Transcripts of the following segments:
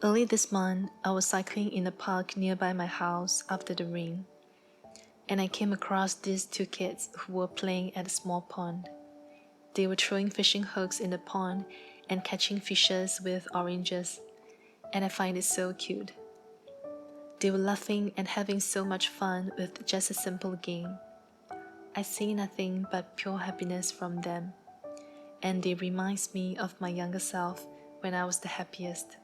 Early this month, I was cycling in a park nearby my house after the rain, and I came across these two kids who were playing at a small pond. They were throwing fishing hooks in the pond and catching fishes with oranges, and I find it so cute. They were laughing and having so much fun with just a simple game. I see nothing but pure happiness from them, and they remind me of my younger self when I was the happiest.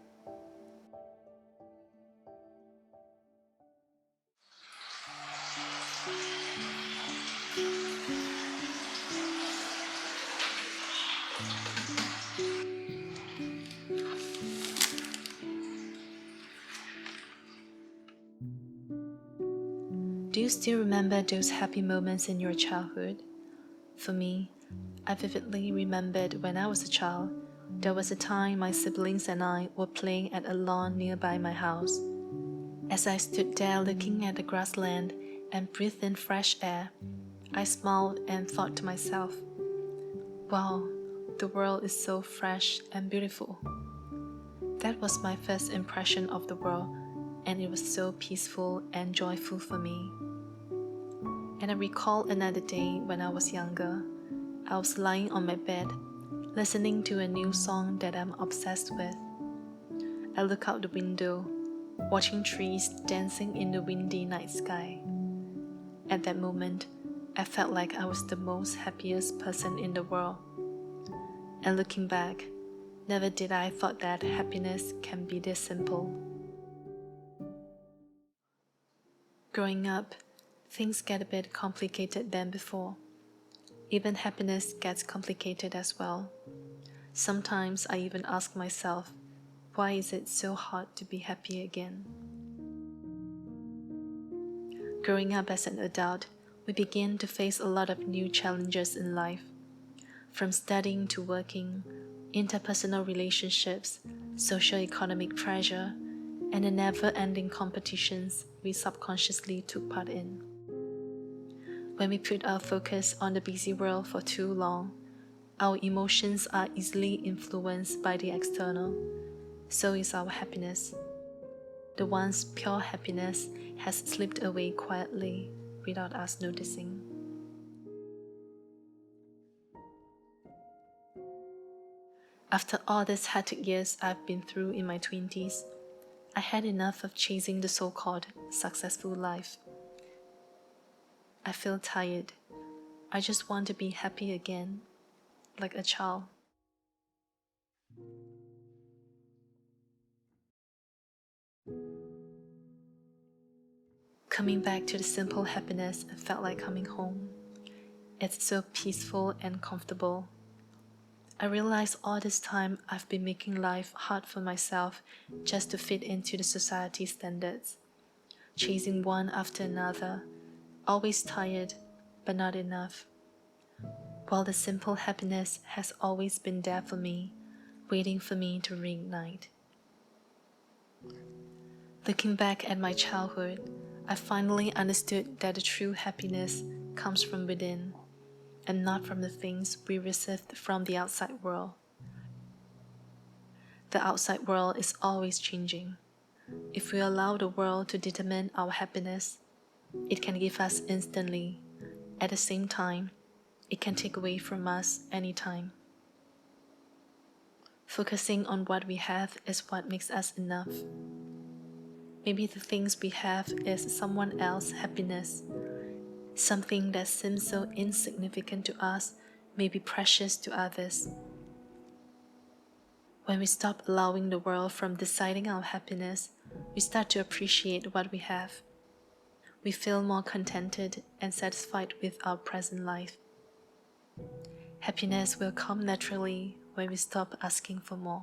Do you still remember those happy moments in your childhood? For me, I vividly remembered when I was a child, there was a time my siblings and I were playing at a lawn nearby my house. As I stood there looking at the grassland and breathed in fresh air, I smiled and thought to myself, wow, the world is so fresh and beautiful. That was my first impression of the world, and it was so peaceful and joyful for me. And I recall another day when I was younger. I was lying on my bed, listening to a new song that I'm obsessed with. I look out the window, watching trees dancing in the windy night sky. At that moment, I felt like I was the most happiest person in the world. And looking back, never did I thought that happiness can be this simple. Growing up, things get a bit complicated than before. Even happiness gets complicated as well. Sometimes I even ask myself, why is it so hard to be happy again? Growing up as an adult, we begin to face a lot of new challenges in life. From studying to working, interpersonal relationships, socio-economic pressure, and the never-ending competitions we subconsciously took part in. When we put our focus on the busy world for too long, our emotions are easily influenced by the external. So is our happiness. The once pure happiness has slipped away quietly without us noticing. After all these hectic years I've been through in my 20s, I had enough of chasing the so-called successful life. I feel tired. I just want to be happy again, like a child. Coming back to the simple happiness felt like coming home. It's so peaceful and comfortable. I realize all this time I've been making life hard for myself just to fit into the society standards, chasing one after another, always tired, but not enough. While the simple happiness has always been there for me, waiting for me to reignite. Looking back at my childhood, I finally understood that the true happiness comes from within, and not from the things we received from the outside world. The outside world is always changing. If we allow the world to determine our happiness, it can give us instantly. At the same time, it can take away from us anytime. Focusing on what we have is what makes us enough. Maybe the things we have is someone else's happiness. Something that seems so insignificant to us may be precious to others. When we stop allowing the world from deciding our happiness, we start to appreciate what we have. We feel more contented and satisfied with our present life. Happiness will come naturally when we stop asking for more.